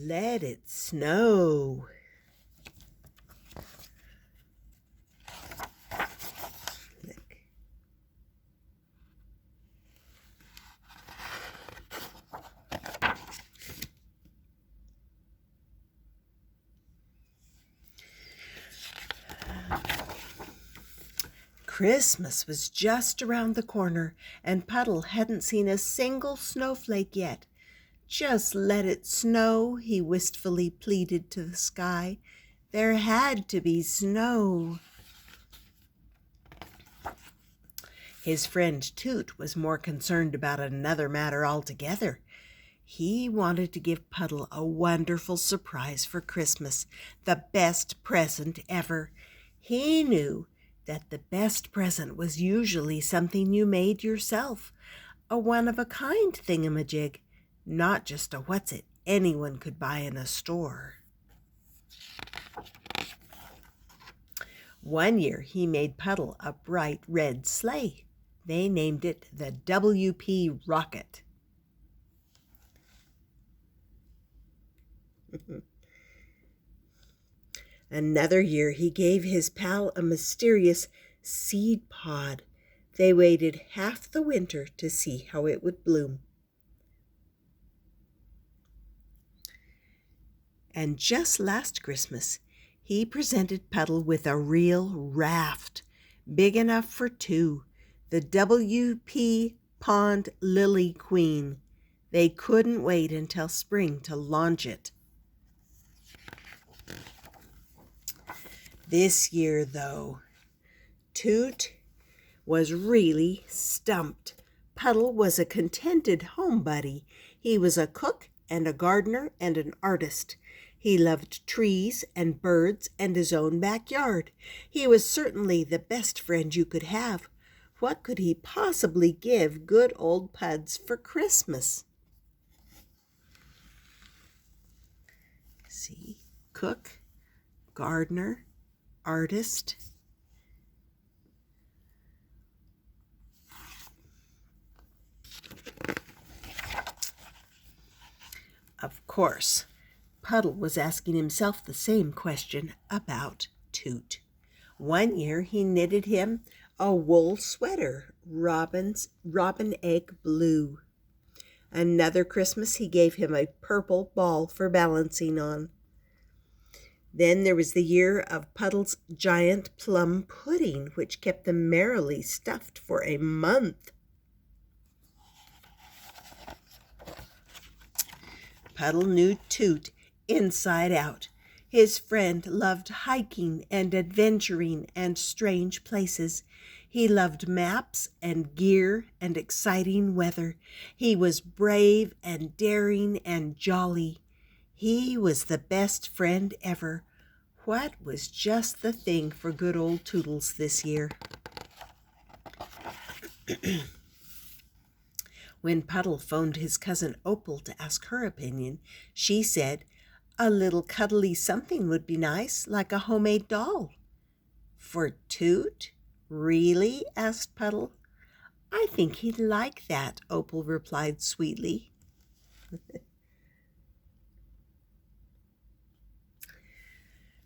Let it snow. Look. Christmas was just around the corner, and Puddle hadn't seen a single snowflake yet. "Just let it snow," he wistfully pleaded to the sky. "There had to be snow." His friend Toot was more concerned about another matter altogether. He wanted to give Puddle a wonderful surprise for Christmas, the best present ever. He knew that the best present was usually something you made yourself, a one-of-a-kind thingamajig, not just a what's-it anyone could buy in a store. One year he made Puddle a bright red sleigh. They named it the WP Rocket. Another year he gave his pal a mysterious seed pod. They waited half the winter to see how it would bloom. And just last Christmas, he presented Puddle with a real raft, big enough for two, the WP Pond Lily Queen. They couldn't wait until spring to launch it. This year, though, Toot was really stumped. Puddle was a contented home buddy. He was a cook and a gardener and an artist. He loved trees and birds and his own backyard. He was certainly the best friend you could have. What could he possibly give good old Puds for Christmas? See, cook, gardener, artist. Of course, Puddle was asking himself the same question about Toot. One year he knitted him a wool sweater, robin egg blue. Another Christmas he gave him a purple ball for balancing on. Then there was the year of Puddle's giant plum pudding, which kept them merrily stuffed for a month. Puddle knew Toot inside out. His friend loved hiking and adventuring and strange places. He loved maps and gear and exciting weather. He was brave and daring and jolly. He was the best friend ever. What was just the thing for good old Toodles this year? When Puddle phoned his cousin Opal to ask her opinion, she said, "A little cuddly something would be nice, like a homemade doll." "For Toot? Really?" asked Puddle. "I think he'd like that," Opal replied sweetly.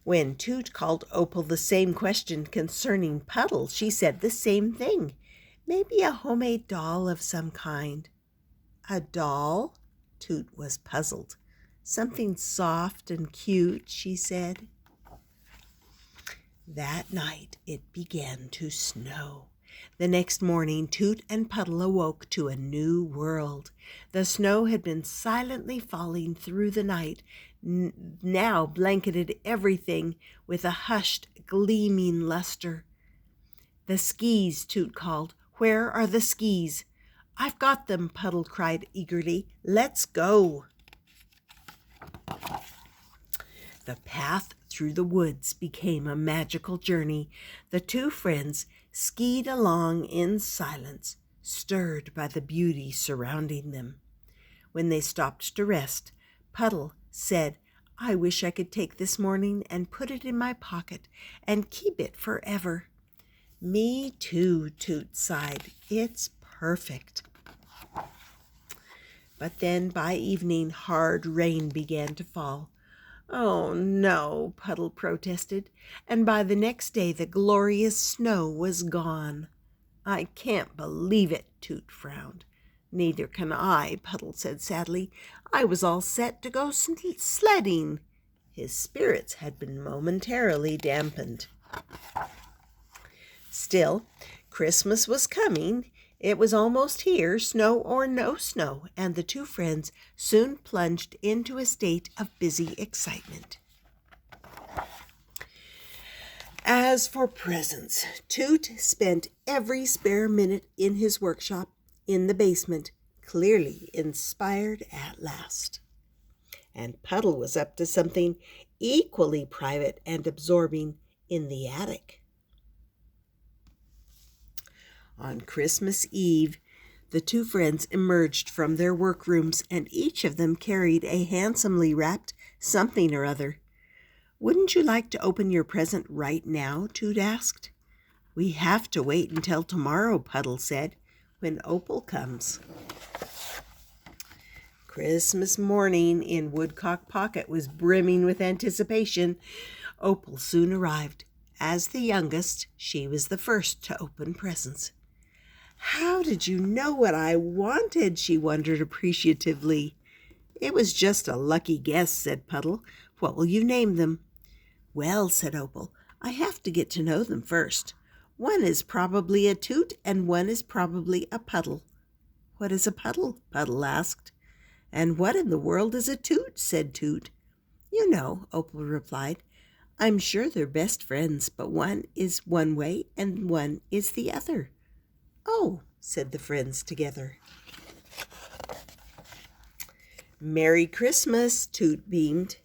When Toot called Opal the same question concerning Puddle, she said the same thing. Maybe a homemade doll of some kind. A doll? Toot was puzzled. Something soft and cute, she said. That night it began to snow. The next morning, Toot and Puddle awoke to a new world. The snow had been silently falling through the night, now blanketed everything with a hushed, gleaming luster. "The skis," Toot called. "Where are the skis?" "I've got them," Puddle cried eagerly. "Let's go." The path through the woods became a magical journey. The two friends skied along in silence, stirred by the beauty surrounding them. When they stopped to rest, Puddle said, "I wish I could take this morning and put it in my pocket and keep it forever." "Me too," Toot sighed. "It's perfect." But then by evening hard rain began to fall. "Oh, no," Puddle protested, and by the next day the glorious snow was gone. "I can't believe it," Toot frowned. "Neither can I," Puddle said sadly. "I was all set to go sledding." His spirits had been momentarily dampened. Still, Christmas was coming. It was almost here, snow or no snow, and the two friends soon plunged into a state of busy excitement. As for presents, Toot spent every spare minute in his workshop in the basement, clearly inspired at last. And Puddle was up to something equally private and absorbing in the attic. On Christmas Eve, the two friends emerged from their workrooms, and each of them carried a handsomely wrapped something or other. "Wouldn't you like to open your present right now?" Toot asked. "We have to wait until tomorrow," Puddle said, "when Opal comes." Christmas morning in Woodcock Pocket was brimming with anticipation. Opal soon arrived. As the youngest, she was the first to open presents. "How did you know what I wanted?" she wondered appreciatively. "It was just a lucky guess," said Puddle. "What will you name them?" "Well," said Opal, "I have to get to know them first. One is probably a Toot and one is probably a Puddle." "What is a puddle?" Puddle asked. "And what in the world is a Toot?" said Toot. "You know," Opal replied. "I'm sure they're best friends, but one is one way and one is the other." "Oh," said the friends together. "Merry Christmas," Toot beamed,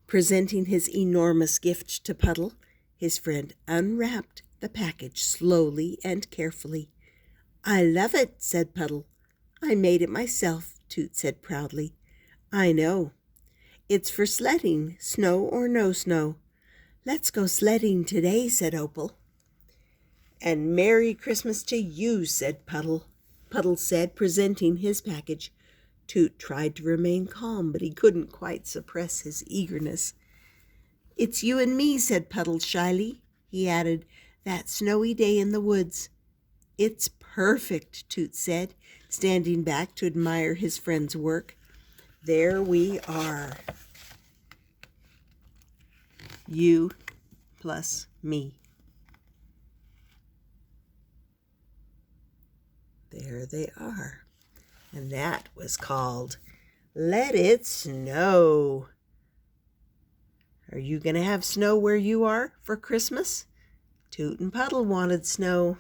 presenting his enormous gift to Puddle. His friend unwrapped the package slowly and carefully. "I love it," said Puddle. "I made it myself," Toot said proudly. "I know. It's for sledding, snow or no snow." "Let's go sledding today," said Opal. "And Merry Christmas to you," said Puddle. Puddle said, presenting his package. Toot tried to remain calm, but he couldn't quite suppress his eagerness. "It's you and me," said Puddle shyly. He added, "that snowy day in the woods." "It's perfect," Toot said, standing back to admire his friend's work. "There we are. You plus me." There they are. And that was called Let It Snow. Are you going to have snow where you are for Christmas? Toot and Puddle wanted snow.